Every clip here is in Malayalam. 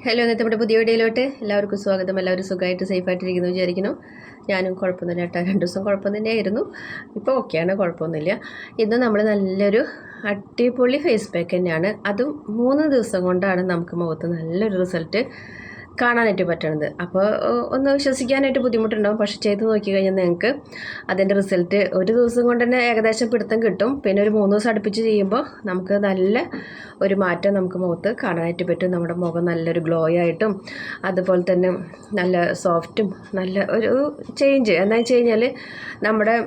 ഹലോ, ഇന്നത്തെ നമ്മുടെ പുതിയ വീഡിയോയിലോട്ട് എല്ലാവർക്കും സ്വാഗതം. എല്ലാവരും സുഖമായിട്ട് സേഫായിട്ടിരിക്കുന്നു വിചാരിക്കുന്നു. ഞാനും കുഴപ്പമൊന്നുമില്ല കേട്ടോ. 2 ദിവസം കുഴപ്പം തന്നെയായിരുന്നു. ഇപ്പോൾ ഓക്കെയാണ്, കുഴപ്പമൊന്നുമില്ല. ഇന്ന് നമ്മൾ നല്ലൊരു അടിപൊളി ഫേസ് പാക്ക് തന്നെയാണ്. അതും 3 ദിവസം കൊണ്ടാണ് നമുക്ക് മുഖത്ത് നല്ലൊരു റിസൾട്ട് കാണാനായിട്ട് പറ്റണത്. അപ്പോൾ ഒന്ന് വിശ്വസിക്കാനായിട്ട് ബുദ്ധിമുട്ടുണ്ടാകും. പക്ഷേ ചെയ്ത് നോക്കി കഴിഞ്ഞാൽ നിങ്ങൾക്ക് അതിൻ്റെ റിസൾട്ട് ഒരു ദിവസം കൊണ്ട് തന്നെ ഏകദേശം പിടുത്തം കിട്ടും. പിന്നെ ഒരു 3 ദിവസം അടുപ്പിച്ച് ചെയ്യുമ്പോൾ നമുക്ക് നല്ല ഒരു മാറ്റം നമുക്ക് മുഖത്ത് കാണാനായിട്ട് പറ്റും. നമ്മുടെ മുഖം നല്ലൊരു ഗ്ലോ ആയിട്ടും അതുപോലെ തന്നെ നല്ല സോഫ്റ്റും നല്ല ഒരു ചേഞ്ച് എന്താണെന്ന് വെച്ച് കഴിഞ്ഞാൽ നമ്മുടെ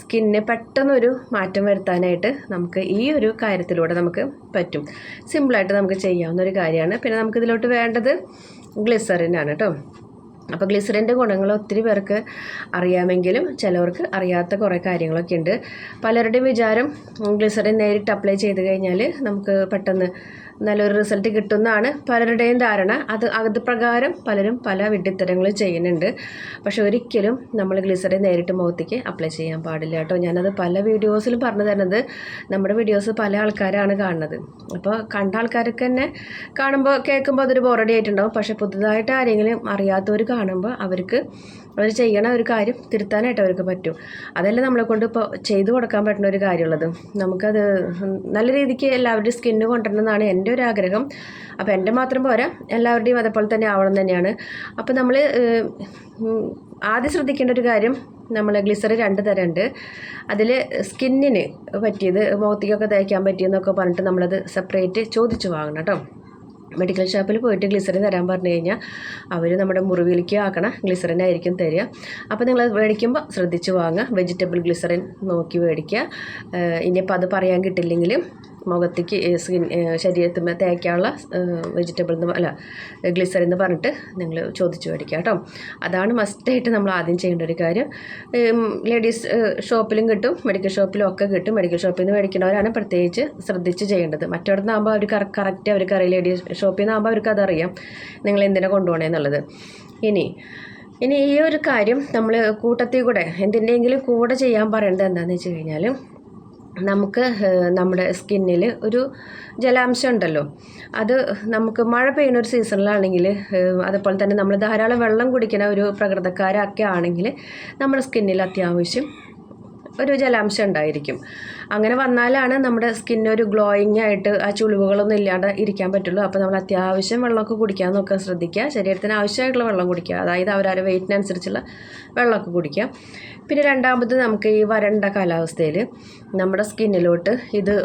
സ്കിന്നിന് പെട്ടെന്നൊരു മാറ്റം വരുത്താനായിട്ട് നമുക്ക് ഈ ഒരു കാര്യത്തിലൂടെ നമുക്ക് പറ്റും. സിമ്പിളായിട്ട് നമുക്ക് ചെയ്യാവുന്ന ഒരു കാര്യമാണ്. പിന്നെ നമുക്കിതിലോട്ട് വേണ്ടത് ഗ്ലിസറിനാണ് കേട്ടോ. അപ്പോൾ ഗ്ലിസറിൻ്റെ ഗുണങ്ങൾ ഒത്തിരി പേർക്ക് അറിയാമെങ്കിലും ചിലവർക്ക് അറിയാത്ത കുറേ കാര്യങ്ങളൊക്കെ ഉണ്ട്. പലരുടെയും വിചാരം ഗ്ലിസറിൻ നേരിട്ട് അപ്ലൈ ചെയ്ത് കഴിഞ്ഞാൽ നമുക്ക് പെട്ടെന്ന് നല്ലൊരു റിസൾട്ട് കിട്ടുമെന്നാണ് പലരുടെയും ധാരണ. അത് പ്രകാരം പലരും പല വിഡ്ഢിത്തരങ്ങൾ ചെയ്യുന്നുണ്ട്. പക്ഷെ ഒരിക്കലും നമ്മൾ ഗ്ലിസറിൻ നേരിട്ട് മുഖത്തേക്ക് അപ്ലൈ ചെയ്യാൻ പാടില്ല കേട്ടോ. ഞാനത് പല വീഡിയോസിലും പറഞ്ഞു തരുന്നത്. നമ്മുടെ വീഡിയോസ് പല ആൾക്കാരാണ് കാണുന്നത്. അപ്പോൾ കണ്ട ആൾക്കാർക്ക് തന്നെ കാണുമ്പോൾ കേൾക്കുമ്പോൾ അതൊരു ബോറടി ആയിട്ടുണ്ടാവും. പക്ഷേ പുതുതായിട്ട് ആരെങ്കിലും അറിയാത്തവർ കാണുമ്പോൾ അവർ ചെയ്യണ ഒരു കാര്യം തിരുത്താനായിട്ട് അവർക്ക് പറ്റും. അതല്ലേ നമ്മളെ കൊണ്ട് ഇപ്പോൾ ചെയ്തു കൊടുക്കാൻ പറ്റുന്ന ഒരു കാര്യമുള്ളത്. നമുക്കത് നല്ല രീതിക്ക് എല്ലാവരുടെയും സ്കിന്ന് കൊണ്ടുവരണമെന്നാണ് എൻ്റെ ഒരു ആഗ്രഹം. അപ്പോൾ എൻ്റെ മാത്രം പോരാ, എല്ലാവരുടെയും അതേപോലെ തന്നെ ആവണം തന്നെയാണ്. അപ്പോൾ നമ്മൾ ആദ്യം ശ്രദ്ധിക്കേണ്ട ഒരു കാര്യം, നമ്മൾ ഗ്ലിസറിൻ 2 തരമുണ്ട്. അതിൽ സ്കിന്നിന് പറ്റിയത് മുഖത്തേക്കൊക്കെ തേക്കാൻ പറ്റിയെന്നൊക്കെ പറഞ്ഞിട്ട് നമ്മളത് സെപ്പറേറ്റ് ചോദിച്ച് വാങ്ങണം കേട്ടോ. മെഡിക്കൽ ഷോപ്പിൽ പോയിട്ട് ഗ്ലിസറിൻ തരാൻ പറഞ്ഞു കഴിഞ്ഞാൽ അവർ നമ്മുടെ മുറിവിലേക്ക് ആക്കണ ഗ്ലിസറിൻ ആയിരിക്കും തരിക. അപ്പോൾ നിങ്ങൾ മേടിക്കുമ്പോൾ ശ്രദ്ധിച്ച് വാങ്ങുക. വെജിറ്റബിൾ ഗ്ലിസറിൻ നോക്കി മേടിക്കുക. ഇനിയിപ്പോൾ അത് പറയാൻ കിട്ടില്ലെങ്കിലും മുഖത്തേക്ക് ശരീരത്തിൽ തേക്കാനുള്ള വെജിറ്റബിൾ ഗ്ലിസറിൻ എന്ന് പറഞ്ഞിട്ട് നിങ്ങൾ ചോദിച്ച് മേടിക്കുക കേട്ടോ. അതാണ് മസ്റ്റായിട്ട് നമ്മൾ ആദ്യം ചെയ്യേണ്ട ഒരു കാര്യം. ലേഡീസ് ഷോപ്പിലും കിട്ടും, മെഡിക്കൽ ഷോപ്പിലും ഒക്കെ കിട്ടും. മെഡിക്കൽ ഷോപ്പിൽ നിന്ന് മേടിക്കുന്നവരാണ് പ്രത്യേകിച്ച് ശ്രദ്ധിച്ച് ചെയ്യേണ്ടത്. മറ്റവിടെ നിന്നാകുമ്പോൾ അവർ കറക്റ്റ് അവർക്ക് അറിയാം. ലേഡീസ് ഷോപ്പിൽ നിന്നാകുമ്പോൾ അവർക്ക് അതറിയാം നിങ്ങൾ എന്തിനാണ് കൊണ്ടുപോകണമെന്നുള്ളത്. ഇനി ഈ ഒരു കാര്യം നമ്മൾ കൂട്ടത്തിൽ കൂടെ എന്തിൻ്റെയെങ്കിലും കൂടെ ചെയ്യാൻ പറയേണ്ടത് എന്താണെന്ന് വെച്ച് കഴിഞ്ഞാൽ, നമുക്ക് നമ്മുടെ സ്കിന്നിൽ ഒരു ജലാംശം ഉണ്ടല്ലോ. അത് നമുക്ക് മഴ പെയ്യുന്ന ഒരു സീസണിലാണെങ്കിൽ, അതുപോലെ തന്നെ നമ്മൾ ധാരാളം വെള്ളം കുടിക്കുന്ന ഒരു പ്രകൃതക്കാരൊക്കെ ആണെങ്കിൽ നമ്മുടെ സ്കിന്നിൽ അത്യാവശ്യം ഒരു ജലാംശം ഉണ്ടായിരിക്കും. അങ്ങനെ വന്നാലാണ് നമ്മുടെ സ്കിന്നൊരു ഗ്ലോയിങ് ആയിട്ട് ആ ചുളിവുകളൊന്നും ഇല്ലാതെ ഇരിക്കാൻ പറ്റുള്ളൂ. അപ്പോൾ നമ്മൾ അത്യാവശ്യം വെള്ളമൊക്കെ കുടിക്കാൻ നോക്കുക, ശ്രദ്ധിക്കുക. ശരീരത്തിന് ആവശ്യമായിട്ടുള്ള വെള്ളം കുടിക്കുക, അതായത് അവരവരുടെ വെയിറ്റിനനുസരിച്ചുള്ള വെള്ളമൊക്കെ കുടിക്കുക. പിന്നെ രണ്ടാമത്, നമുക്ക് ഈ വരണ്ട കാലാവസ്ഥയിൽ നമ്മുടെ സ്കിന്നിലോട്ട് ഇത്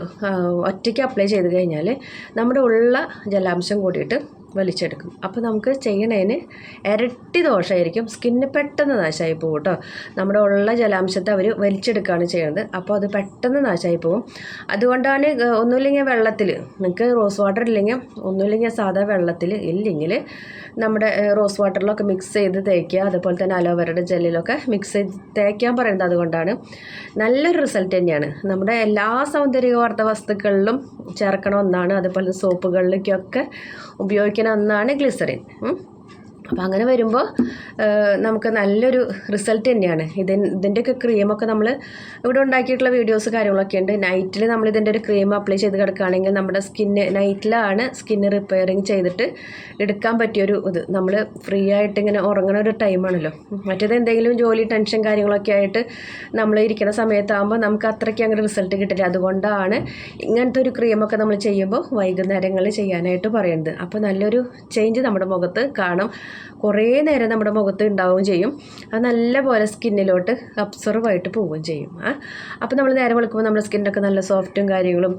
ഒറ്റയ്ക്ക് അപ്ലൈ ചെയ്ത് കഴിഞ്ഞാൽ നമ്മുടെ ഉള്ള ജലാംശം കൂടിയിട്ട് വലിച്ചെടുക്കും. അപ്പോൾ നമുക്ക് ചെയ്യണതിന് ഇരട്ടി ദോഷമായിരിക്കും. സ്കിന്ന് പെട്ടെന്ന് നാശമായി പോകും കേട്ടോ. നമ്മുടെ ഉള്ള ജലാംശത്തെ അവർ വലിച്ചെടുക്കുകയാണ് ചെയ്യുന്നത്. അപ്പോൾ അത് പെട്ടെന്ന് നാശമായി പോകും. അതുകൊണ്ടാണ് ഒന്നുമില്ലെങ്കിൽ വെള്ളത്തിൽ, നിങ്ങൾക്ക് റോസ് വാട്ടർ ഇല്ലെങ്കിൽ, ഒന്നുമില്ലെങ്കിൽ സാധാ വെള്ളത്തിൽ ഇല്ലെങ്കിൽ നമ്മുടെ റോസ് വാട്ടറിലൊക്കെ മിക്സ് ചെയ്ത് തേക്കുക. അതുപോലെ തന്നെ അലോവേരയുടെ ജെല്ലിലൊക്കെ മിക്സ് ചെയ്ത് തേക്കാൻ പറയുന്നത് അതുകൊണ്ടാണ്. നല്ലൊരു റിസൾട്ട് തന്നെയാണ്. നമ്മുടെ എല്ലാ സൗന്ദര്യവർദ്ധ വസ്തുക്കളിലും ചേർക്കണ ഒന്നാണ്. അതുപോലെ സോപ്പുകളിലേക്കൊക്കെ ഉപയോഗിക്കുന്ന ഒന്നാണ് ഗ്ലിസറിൻ. അപ്പോൾ അങ്ങനെ വരുമ്പോൾ നമുക്ക് നല്ലൊരു റിസൾട്ട് തന്നെയാണ്. ഇതിൻ്റെയൊക്കെ ക്രീമൊക്കെ നമ്മൾ ഇവിടെ ഉണ്ടാക്കിയിട്ടുള്ള വീഡിയോസ് കാര്യങ്ങളൊക്കെ ഉണ്ട്. നൈറ്റിൽ നമ്മൾ ഇതിൻ്റെ ഒരു ക്രീം അപ്ലൈ ചെയ്ത് കിടക്കുകയാണെങ്കിൽ നമ്മുടെ നൈറ്റിലാണ് സ്കിന്ന് റിപ്പയറിങ് ചെയ്തിട്ട് എടുക്കാൻ പറ്റിയൊരു ഇത്. നമ്മൾ ഫ്രീ ആയിട്ട് ഇങ്ങനെ ഉറങ്ങുന്ന ഒരു ടൈമാണല്ലോ. മറ്റേത് എന്തെങ്കിലും ജോലി ടെൻഷൻ കാര്യങ്ങളൊക്കെ ആയിട്ട് നമ്മൾ ഇരിക്കുന്ന സമയത്താകുമ്പോൾ നമുക്ക് അത്രയ്ക്ക് അങ്ങനെ റിസൾട്ട് കിട്ടില്ല. അതുകൊണ്ടാണ് ഇങ്ങനത്തെ ഒരു ക്രീമൊക്കെ നമ്മൾ ചെയ്യുമ്പോൾ വൈകുന്നേരങ്ങളിൽ ചെയ്യാനായിട്ട് പറയുന്നത്. അപ്പോൾ നല്ലൊരു ചേഞ്ച് നമ്മുടെ മുഖത്ത് കാണും. കുറേ നേരം നമ്മുടെ മുഖത്ത് ഉണ്ടാവുകയും ചെയ്യും. അത് നല്ലപോലെ സ്കിന്നിലോട്ട് അബ്സർവ് ആയിട്ട് പോവുകയും ചെയ്യും. അപ്പോൾ നമ്മൾ നേരം വെളുക്കുമ്പോൾ നമ്മുടെ സ്കിന്നൊക്കെ നല്ല സോഫ്റ്റും കാര്യങ്ങളും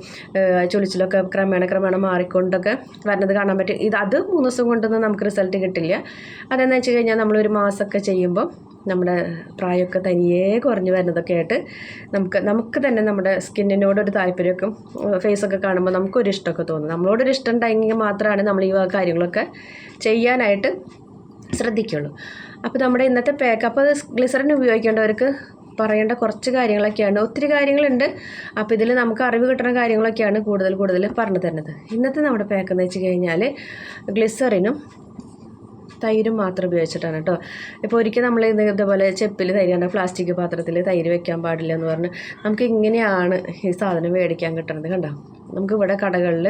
ചൊളിച്ചിലൊക്കെ ക്രമേണ മാറിക്കൊണ്ടൊക്കെ വരുന്നത് കാണാൻ പറ്റും. അത് 3 ദിവസം കൊണ്ടൊന്നും നമുക്ക് റിസൾട്ട് കിട്ടില്ല. അതെന്ന് വെച്ച് കഴിഞ്ഞാൽ നമ്മളൊരു മാസമൊക്കെ ചെയ്യുമ്പോൾ നമ്മുടെ പ്രായമൊക്കെ തനിയെ കുറഞ്ഞു വരുന്നതൊക്കെ ആയിട്ട് നമുക്ക് തന്നെ നമ്മുടെ സ്കിന്നിനോടൊരു താല്പര്യമൊക്കെ ഫേസൊക്കെ കാണുമ്പോൾ നമുക്കൊരു ഇഷ്ടമൊക്കെ തോന്നും. നമ്മളോടൊരു ഇഷ്ടം ഉണ്ടെങ്കിൽ മാത്രമാണ് നമ്മൾ ഈ കാര്യങ്ങളൊക്കെ ചെയ്യാനായിട്ട് ശ്രദ്ധിക്കുള്ളൂ. അപ്പോൾ നമ്മുടെ ഇന്നത്തെ പാക്കപ്പ് ഗ്ലിസറിൻ ഉപയോഗിക്കേണ്ടവർക്ക് പറയേണ്ട കുറച്ച് കാര്യങ്ങളൊക്കെയാണ്. ഒത്തിരി കാര്യങ്ങളുണ്ട്. അപ്പോൾ ഇതിൽ നമുക്ക് അറിവ് കിട്ടുന്ന കാര്യങ്ങളൊക്കെയാണ് കൂടുതൽ പറഞ്ഞു തരുന്നത്. ഇന്നത്തെ നമ്മുടെ പാക്ക് എന്ന് വെച്ച് കഴിഞ്ഞാൽ ഗ്ലിസറിനും തൈരും മാത്രം ഉപയോഗിച്ചിട്ടാണ് കേട്ടോ. ഇപ്പോൾ ഒരിക്കൽ നമ്മൾ ഇതേപോലെ ചെപ്പിൽ തൈര്, പ്ലാസ്റ്റിക് പാത്രത്തിൽ തൈര് വെക്കാൻ പാടില്ല എന്ന് പറഞ്ഞ് നമുക്ക് ഇങ്ങനെയാണ് ഈ സാധനം മേടിക്കാൻ കിട്ടുന്നത്. കണ്ടോ? നമുക്കിവിടെ കടകളിൽ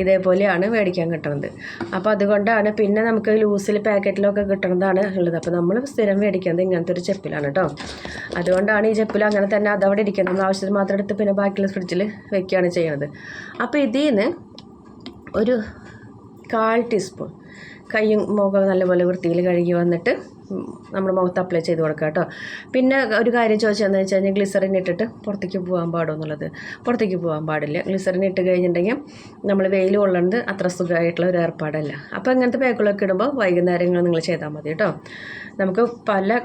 ഇതേപോലെയാണ് മേടിക്കാൻ കിട്ടുന്നത്. അപ്പോൾ അതുകൊണ്ടാണ് പിന്നെ നമുക്ക് ലൂസിൽ പാക്കറ്റിലൊക്കെ കിട്ടുന്നതാണ് ഉള്ളത്. അപ്പോൾ നമ്മൾ സ്ഥിരം മേടിക്കുന്നത് ഇങ്ങനത്തെ ഒരു ചെപ്പിലാണ് കേട്ടോ. അതുകൊണ്ടാണ് ഈ ചെപ്പിൽ അങ്ങനെ തന്നെ അതവിടെ ഇരിക്കുന്നത്. നമ്മൾ ആവശ്യത്തിന് മാത്രം എടുത്ത് പിന്നെ ബാക്കിയുള്ള ഫ്രിഡ്ജിൽ വെക്കുകയാണ് ചെയ്യുന്നത്. അപ്പോൾ ഇതിൽ നിന്ന് ഒരു 1/4 ടീസ്പൂൺ കൈയും മുഖം നല്ലപോലെ വൃത്തിയിൽ കഴുകി വന്നിട്ട് നമ്മൾ മുഖത്ത് അപ്ലൈ ചെയ്ത് കൊടുക്കുക കേട്ടോ. പിന്നെ ഒരു കാര്യം ചോദിച്ചതെന്ന് വെച്ച് കഴിഞ്ഞാൽ ഗ്ലിസറിൻ ഇട്ടിട്ട് പുറത്തേക്ക് പോകാൻ പാടുമോ എന്നുള്ളത്. പുറത്തേക്ക് പോകാൻ പാടില്ല. ഗ്ലിസറിൻ ഇട്ട് കഴിഞ്ഞിട്ടുണ്ടെങ്കിൽ നമ്മൾ വെയിൽ കൊള്ളുന്നത് അത്ര സുഖമായിട്ടുള്ള ഒരു ഏർപ്പാടല്ല. അപ്പോൾ ഇങ്ങനത്തെ പാക്കുകളൊക്കെ ഇടുമ്പോൾ വൈകുന്നേരങ്ങൾ നിങ്ങൾ ചെയ്താൽ മതി കേട്ടോ. നമുക്ക് പല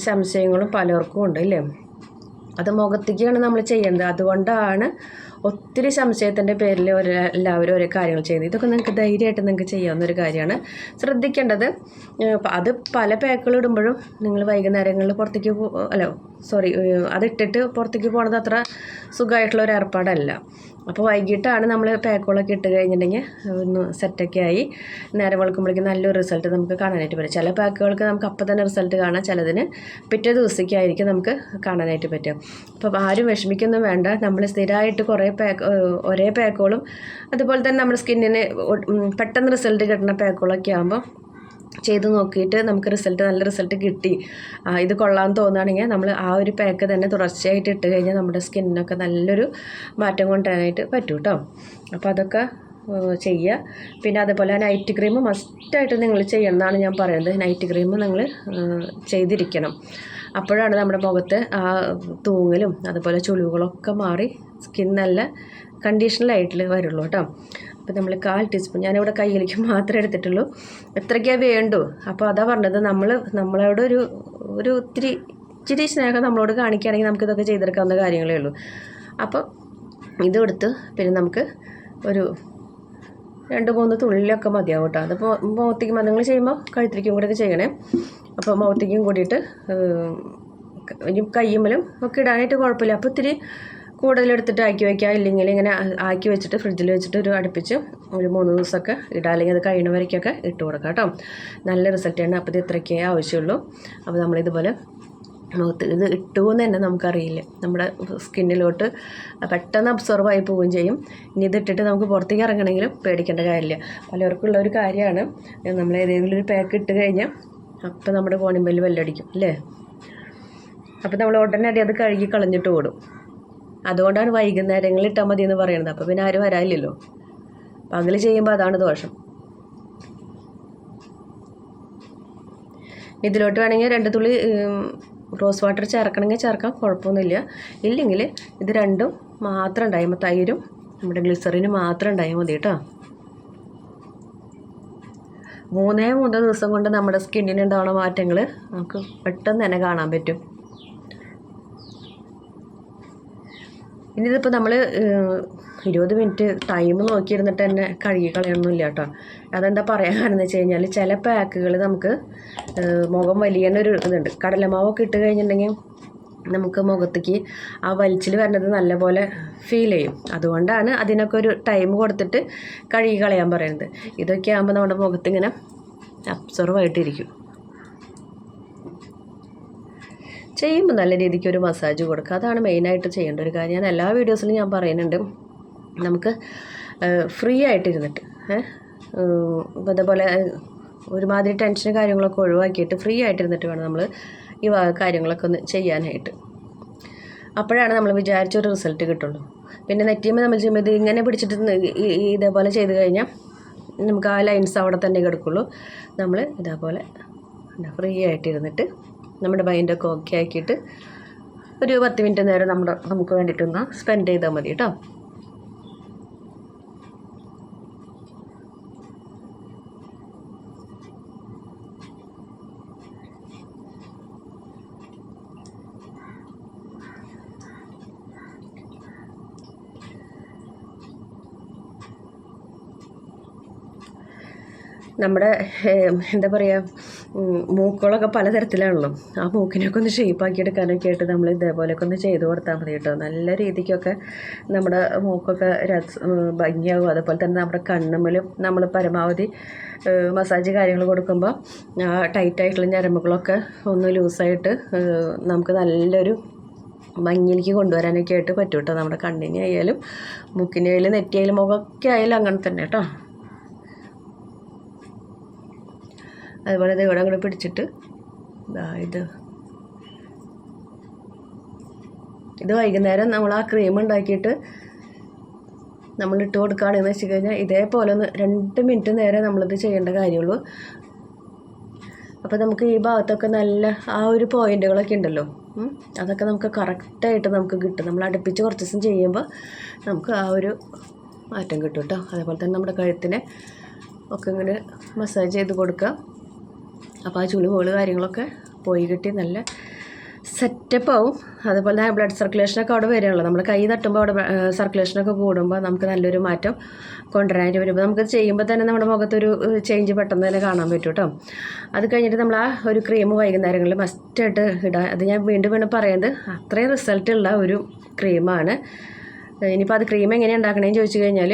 സംശയങ്ങളും പലർക്കും ഉണ്ട് ഇല്ലേ, അത് മുഖത്തേക്കാണ് നമ്മൾ ചെയ്യുന്നത്. അതുകൊണ്ടാണ് ഒത്തിരി സംശയത്തിൻ്റെ പേരിൽ എല്ലാവരും ഓരോ കാര്യങ്ങൾ ചെയ്യുന്നത്. ഇതൊക്കെ നിങ്ങൾക്ക് ധൈര്യമായിട്ട് നിങ്ങൾക്ക് ചെയ്യാവുന്നൊരു കാര്യമാണ്. ശ്രദ്ധിക്കേണ്ടത് അത് പല പാക്കുകൾ ഇടുമ്പോഴും നിങ്ങൾ വൈകുന്നേരങ്ങളിൽ പുറത്തേക്ക് അതിട്ടിട്ട് പുറത്തേക്ക് പോകുന്നത് അത്ര സുഖമായിട്ടുള്ള ഒരു ഏർപ്പാടല്ല. അപ്പോൾ വൈകിട്ടാണ് നമ്മൾ പാക്കുകളൊക്കെ ഇട്ട് കഴിഞ്ഞിട്ടുണ്ടെങ്കിൽ ഒന്ന് സെറ്റൊക്കെ ആയി നേരം വെളുക്കുമ്പോഴേക്കും നല്ലൊരു റിസൾട്ട് നമുക്ക് കാണാനായിട്ട് പറ്റും. ചില പാക്കുകൾക്ക് നമുക്ക് അപ്പം തന്നെ റിസൾട്ട് കാണാം, ചിലതിന് പിറ്റേ ദിവസത്തേക്കായിരിക്കും നമുക്ക് കാണാനായിട്ട് പറ്റും. അപ്പോൾ ആരും വിഷമിക്കൊന്നും വേണ്ട. നമ്മൾ സ്ഥിരമായിട്ട് ഒരേ പാക്കുകളും അതുപോലെ തന്നെ നമ്മുടെ സ്കിന്നിന് പെട്ടെന്ന് റിസൾട്ട് കിട്ടുന്ന പാക്കുകളൊക്കെ ആകുമ്പോൾ ചെയ്ത് നോക്കിയിട്ട് നമുക്ക് നല്ല റിസൾട്ട് കിട്ടി, ഇത് കൊള്ളാമെന്ന് തോന്നുകയാണെങ്കിൽ നമ്മൾ ആ ഒരു പാക്ക് തന്നെ തുടർച്ചയായിട്ട് ഇട്ട് കഴിഞ്ഞാൽ നമ്മുടെ സ്കിന്നിനൊക്കെ നല്ലൊരു മാറ്റം കൊണ്ടുവരാനായിട്ട് പറ്റും കേട്ടോ. അപ്പോൾ അതൊക്കെ ചെയ്യുക. പിന്നെ അതുപോലെ നൈറ്റ് ക്രീം മസ്റ്റായിട്ട് നിങ്ങൾ ചെയ്യണം എന്നാണ് ഞാൻ പറയുന്നത്. നൈറ്റ് ക്രീം നിങ്ങൾ ചെയ്തിരിക്കണം. അപ്പോഴാണ് നമ്മുടെ മുഖത്ത് ആ തൂങ്ങലും അതുപോലെ ചുളിവുകളൊക്കെ മാറി സ്കിൻ നല്ല കണ്ടീഷണലായിട്ട് വരുള്ളൂ കേട്ടോ. അപ്പോൾ നമ്മൾ 1/4 ടീസ്പൂൺ ഞാനിവിടെ കയ്യിലേക്ക് മാത്രമേ എടുത്തിട്ടുള്ളൂ. എത്രയ്ക്കേ വേണ്ടൂ. അപ്പോൾ അതാ പറഞ്ഞത്, നമ്മളോട് ഒരു ഇച്ചിരി സ്നേഹം നമ്മളോട് കാണിക്കുകയാണെങ്കിൽ നമുക്കിതൊക്കെ ചെയ്തെടുക്കാവുന്ന കാര്യങ്ങളേ ഉള്ളൂ. അപ്പോൾ ഇത് കൊടുത്ത് പിന്നെ നമുക്ക് ഒരു 2-3 തുള്ളിലൊക്കെ മതിയാവും കേട്ടോ. അതിപ്പോൾ മുഖത്തേക്കും നിങ്ങൾ ചെയ്യുമ്പോൾ കഴുത്തിലേക്കും കൂടെയൊക്കെ ചെയ്യണേ. അപ്പോൾ മുഖത്തേക്കും കൂടിയിട്ട് ഇനി കയ്യുമ്മലും ഒക്കെ ഇടാനായിട്ട് കുഴപ്പമില്ല. അപ്പോൾ ഇത്തിരി കൂടുതലെടുത്തിട്ട് ആക്കി വയ്ക്കുക. ഇല്ലെങ്കിൽ ഇങ്ങനെ ആക്കി വെച്ചിട്ട് ഫ്രിഡ്ജിൽ വെച്ചിട്ട് അടുപ്പിച്ച് ഒരു 3 ദിവസമൊക്കെ ഇടുക. അല്ലെങ്കിൽ അത് കഴിയുന്നവരേക്കൊക്കെ ഇട്ട് കൊടുക്കാം കേട്ടോ. നല്ല റിസൾട്ടാണ്. അപ്പോൾ ഇത് ഇത്രയ്ക്കേ ആവശ്യമുള്ളൂ. അപ്പോൾ നമ്മളിതുപോലെ മുഖത്ത് ഇത് ഇട്ടുവെന്ന് തന്നെ നമുക്കറിയില്ല. നമ്മുടെ സ്കിന്നിലോട്ട് പെട്ടെന്ന് അബ്സോർവ് ആയി പോവുകയും ചെയ്യും. ഇനി ഇതിട്ടിട്ട് നമുക്ക് പുറത്തേക്ക് ഇറങ്ങണമെങ്കിലും പേടിക്കേണ്ട കാര്യമില്ല. പലർക്കുള്ള ഒരു കാര്യമാണ്, നമ്മൾ ഏതെങ്കിലും ഒരു പാക്ക് ഇട്ട് കഴിഞ്ഞാൽ അപ്പം നമ്മുടെ കോണിമ്പല്ല് വെല്ലടിക്കും അല്ലേ. അപ്പോൾ നമ്മൾ ഉടനടി അത് കഴുകി കളഞ്ഞിട്ട് ഓടും. അതുകൊണ്ടാണ് വൈകുന്നേരങ്ങളിൽ ഇട്ടാൽ മതി എന്ന് പറയുന്നത്. അപ്പോൾ പിന്നെ ആരും വരാനില്ലല്ലോ. പകൽ ചെയ്യുമ്പോൾ അതാണ് ദോഷം. ഇതിലോട്ട് വേണമെങ്കിൽ 2 തുള്ളി റോസ് വാട്ടർ ചേർക്കണമെങ്കിൽ ചേർക്കാം, കുഴപ്പമൊന്നുമില്ല. ഇല്ലെങ്കിൽ ഇത് രണ്ടും മാത്രം ഉണ്ടായാൽ തൈരും നമ്മുടെ ഗ്ലിസറിനും മാത്രം ഉണ്ടായാൽ മതി കേട്ടോ. 3 ദിവസം കൊണ്ട് നമ്മുടെ സ്കിന്നിന് ഉണ്ടാവുന്ന മാറ്റങ്ങൾ നമുക്ക് പെട്ടെന്ന് തന്നെ കാണാൻ പറ്റും. ഇനി ഇതിപ്പോൾ നമ്മൾ 20 മിനിറ്റ് ടൈം നോക്കിയിരുന്നിട്ട് തന്നെ കഴുകി കളയണമെന്നില്ല കേട്ടോ. അതെന്താ പറയാനെന്ന് വെച്ച് കഴിഞ്ഞാൽ ചില പാക്കുകൾ നമുക്ക് മുഖം വലിയൊരു ഇതുണ്ട്. കടലമാവൊക്കെ ഇട്ട് കഴിഞ്ഞിട്ടുണ്ടെങ്കിൽ നമുക്ക് മുഖത്തേക്ക് ആ വലിച്ചിൽ വരുന്നത് നല്ലപോലെ ഫീൽ ചെയ്യും. അതുകൊണ്ടാണ് അതിനൊക്കെ ഒരു ടൈം കൊടുത്തിട്ട് കഴുകി കളയാൻ പറയുന്നത്. ഇതൊക്കെ ആകുമ്പോൾ നമ്മുടെ മുഖത്തിങ്ങനെ അബ്സർവ് ആയിട്ടിരിക്കും. ചെയ്യുമ്പോൾ നല്ല രീതിക്ക് ഒരു മസാജ് കൊടുക്കുക. അതാണ് മെയിനായിട്ട് ചെയ്യേണ്ട ഒരു കാര്യം. ഞാൻ എല്ലാ വീഡിയോസിലും ഞാൻ പറയുന്നുണ്ട്, നമുക്ക് ഫ്രീ ആയിട്ടിരുന്നിട്ട് അതേപോലെ ഒരുമാതിരി ടെൻഷനും കാര്യങ്ങളൊക്കെ ഒഴിവാക്കിയിട്ട് ഫ്രീ ആയിട്ടിരുന്നിട്ട് വേണം നമ്മൾ ഈ കാര്യങ്ങളൊക്കെ ഒന്ന് ചെയ്യാനായിട്ട്. അപ്പോഴാണ് നമ്മൾ വിചാരിച്ചൊരു റിസൾട്ട് കിട്ടുള്ളൂ. പിന്നെ നെറ്റിയുമ്പോൾ നമ്മൾ ചെയ്യുമ്പോൾ ഇത് ഇങ്ങനെ പിടിച്ചിട്ട് ഇതേപോലെ ചെയ്ത് കഴിഞ്ഞാൽ നമുക്ക് ആ ലൈൻസ് അവിടെ തന്നെ കിടക്കുള്ളൂ. നമ്മൾ ഇതേപോലെ ഫ്രീ ആയിട്ടിരുന്നിട്ട് നമ്മുടെ മൈൻഡൊക്കെ ഓക്കെ ആക്കിയിട്ട് ഒരു 10 മിനിറ്റ് നേരം നമുക്ക് വേണ്ടിയിട്ടൊന്ന് സ്പെൻഡ് ചെയ്താൽ മതി കേട്ടോ. നമ്മുടെ എന്താ പറയുക, മൂക്കുകളൊക്കെ പലതരത്തിലാണല്ലോ. ആ മൂക്കിനൊക്കെ ഒന്ന് ഷേപ്പാക്കി എടുക്കാനൊക്കെ ആയിട്ട് നമ്മൾ ഇതേപോലെയൊക്കെ ഒന്ന് ചെയ്ത് കൊടുത്താൽ മതി കേട്ടോ. നല്ല രീതിക്കൊക്കെ നമ്മുടെ മൂക്കൊക്കെ ഭംഗിയാകും. അതുപോലെ തന്നെ നമ്മുടെ കണ്ണുമ്മലും നമ്മൾ പരമാവധി മസാജ് കാര്യങ്ങൾ കൊടുക്കുമ്പോൾ ടൈറ്റായിട്ടുള്ള ഞരമ്പുകളൊക്കെ ഒന്ന് ലൂസായിട്ട് നമുക്ക് നല്ലൊരു ഭംഗിയിലേക്ക് കൊണ്ടുവരാനൊക്കെ ആയിട്ട് പറ്റും കേട്ടോ. നമ്മുടെ കണ്ണിന് ആയാലും മൂക്കിനായാലും നെറ്റിയായാലും മുഖമൊക്കെ ആയാലും അങ്ങനെ തന്നെ കേട്ടോ. അതുപോലെ ഇത് ഇവിടെ അങ്ങോട്ട് പിടിച്ചിട്ട് ഇത് വൈകുന്നേരം നമ്മൾ ആ ക്രീം ഉണ്ടാക്കിയിട്ട് നമ്മൾ ഇട്ട് കൊടുക്കുകയാണെന്ന് വെച്ച് കഴിഞ്ഞാൽ ഇതേപോലെ ഒന്ന് 2 മിനിറ്റ് നേരെ നമ്മളിത് ചെയ്യേണ്ട കാര്യമുള്ളൂ. അപ്പോൾ നമുക്ക് ഈ ഭാഗത്തൊക്കെ നല്ല ആ ഒരു പോയിൻറ്റുകളൊക്കെ ഉണ്ടല്ലോ, അതൊക്കെ നമുക്ക് കറക്റ്റായിട്ട് നമുക്ക് കിട്ടും. നമ്മൾ അടുപ്പിച്ച് കുറച്ച് ദിവസം ചെയ്യുമ്പോൾ നമുക്ക് ആ ഒരു മാറ്റം കിട്ടും കേട്ടോ. അതേപോലെ തന്നെ നമ്മുടെ കഴുത്തിനെ ഒക്കെ ഇങ്ങനെ മസാജ് ചെയ്ത് കൊടുക്കുക. അപ്പോൾ ആ ചുളി പോള് കാര്യങ്ങളൊക്കെ പോയി കിട്ടി നല്ല സെറ്റപ്പ് ആവും. അതുപോലെ തന്നെ ബ്ലഡ് സർക്കുലേഷനൊക്കെ അവിടെ വരികയുള്ളൂ. നമ്മൾ കൈ തട്ടുമ്പോൾ അവിടെ സർക്കുലേഷനൊക്കെ കൂടുമ്പോൾ നമുക്ക് നല്ലൊരു മാറ്റം കൊണ്ടുവരാനായിട്ട് വരുമ്പോൾ നമുക്ക് ചെയ്യുമ്പോൾ തന്നെ നമ്മുടെ മുഖത്തൊരു ചേഞ്ച് പെട്ടെന്ന് തന്നെ കാണാൻ പറ്റും കേട്ടോ. അത് കഴിഞ്ഞിട്ട് നമ്മൾ ആ ഒരു ക്രീം വൈകുന്നേരങ്ങളിൽ മസ്റ്റായിട്ട് ഇടുക. അത് ഞാൻ വീണ്ടും പറയുന്നത് അത്രയും റിസൾട്ടുള്ള ഒരു ക്രീമാണ്. ഇനിയിപ്പോൾ അത് ക്രീം എങ്ങനെയാണ് ഉണ്ടാക്കണമെന്ന് ചോദിച്ചു കഴിഞ്ഞാൽ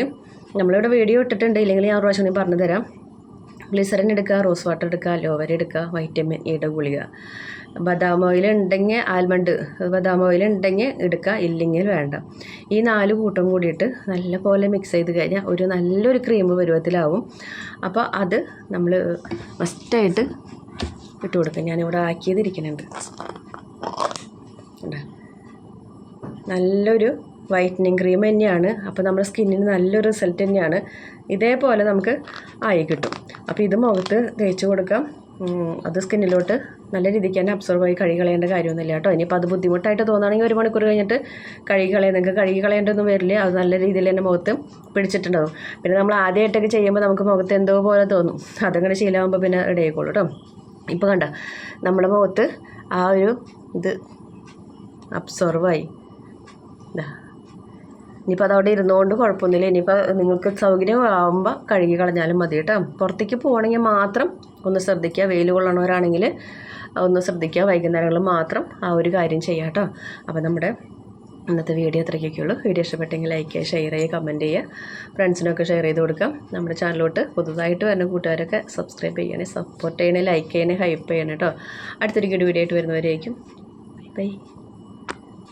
നമ്മളിവിടെ വീഡിയോ ഇട്ടിട്ടുണ്ട്, ഇല്ലെങ്കിൽ ഞാൻ ഒരു പ്രാവശ്യം ഞാൻ പറഞ്ഞു തരാം. ഗ്ലിസറിൻ എടുക്കുക, റോസ് വാട്ടർ എടുക്കുക, അലോവേര എടുക്കുക, വൈറ്റമിൻ ഇയുടെ ഗുളിക, ബദാം ഓയിൽ ഉണ്ടെങ്കിൽ ആൽമണ്ട് ബദാം ഓയിൽ ഉണ്ടെങ്കിൽ എടുക്കുക, ഇല്ലെങ്കിൽ വേണ്ട. ഈ 4 കൂട്ടം കൂടിയിട്ട് നല്ല പോലെ മിക്സ് ചെയ്ത് കഴിഞ്ഞാൽ ഒരു നല്ലൊരു ക്രീം പരുവത്തിലാവും. അപ്പോൾ അത് നമ്മൾ മസ്റ്റായിട്ട് ഇട്ട് കൊടുക്കുക. ഞാനിവിടെ ആക്കിയതിരിക്കുന്നുണ്ട്. നല്ലൊരു വൈറ്റനിങ് ക്രീം തന്നെയാണ്. അപ്പോൾ നമ്മുടെ സ്കിന്നിന് നല്ലൊരു റിസൾട്ട് തന്നെയാണ്. ഇതേപോലെ നമുക്ക് ആയി കിട്ടും. അപ്പോൾ ഇത് മുഖത്ത് തേച്ച് കൊടുക്കാം. അത് സ്കിന്നിലോട്ട് നല്ല രീതിക്ക് തന്നെ അബ്സോർവ് ആയി കഴുകി കളയേണ്ട കാര്യമൊന്നുമില്ല കേട്ടോ. ഇനിയിപ്പോൾ അത് ബുദ്ധിമുട്ടായിട്ട് തോന്നുകയാണെങ്കിൽ 1 മണിക്കൂർ കഴിഞ്ഞിട്ട് കഴുകി കളയാം. നിങ്ങൾക്ക് കഴുകി കളയേണ്ടതൊന്നും വരില്ല. അത് നല്ല രീതിയിൽ തന്നെ മുഖത്ത് പിടിച്ചിട്ടുണ്ടാവും. പിന്നെ നമ്മൾ ആദ്യമായിട്ടൊക്കെ ചെയ്യുമ്പോൾ നമുക്ക് മുഖത്ത് എന്തോ പോലെ തോന്നും. അതങ്ങനെ ശീലമാകുമ്പോൾ പിന്നെ റെഡി ആയിക്കോളൂ കേട്ടോ. ഇപ്പോൾ കണ്ട നമ്മുടെ മുഖത്ത് ആ ഒരു ഇത് അബ്സോർവായി. ഇനിയിപ്പോൾ അതവിടെ ഇരുന്നുകൊണ്ട് കുഴപ്പമൊന്നുമില്ല. ഇനിയിപ്പോൾ നിങ്ങൾക്ക് സൗകര്യമാകുമ്പോൾ കഴുകി കളഞ്ഞാലും മതി കേട്ടോ. പുറത്തേക്ക് പോകണമെങ്കിൽ മാത്രം ഒന്ന് ശ്രദ്ധിക്കുക. വെയിൽ കൊള്ളണവരാണെങ്കിൽ ഒന്ന് ശ്രദ്ധിക്കുക. വൈകുന്നേരങ്ങളിൽ മാത്രം ആ ഒരു കാര്യം ചെയ്യാം കേട്ടോ. അപ്പോൾ നമ്മുടെ ഇന്നത്തെ വീഡിയോ അത്രയ്ക്കൊക്കെയുള്ളൂ. വീഡിയോ ഇഷ്ടപ്പെട്ടെങ്കിൽ ലൈക്ക് ചെയ്യുക, ഷെയർ ചെയ്യുക, കമൻറ്റ് ചെയ്യുക, ഫ്രണ്ട്സിനൊക്കെ ഷെയർ ചെയ്ത് കൊടുക്കാം. നമ്മുടെ ചാനലിലോട്ട് പുതുതായിട്ട് വരുന്ന കൂട്ടുകാരൊക്കെ സബ്സ്ക്രൈബ് ചെയ്യണേ, സപ്പോർട്ട് ചെയ്യണേ, ലൈക്ക് ചെയ്യണേ, ഹൈപ്പ് ചെയ്യണേ കേട്ടോ. അടുത്തൊരു വീഡിയോ ആയിട്ട് വരുന്നവരേക്കും ബൈ.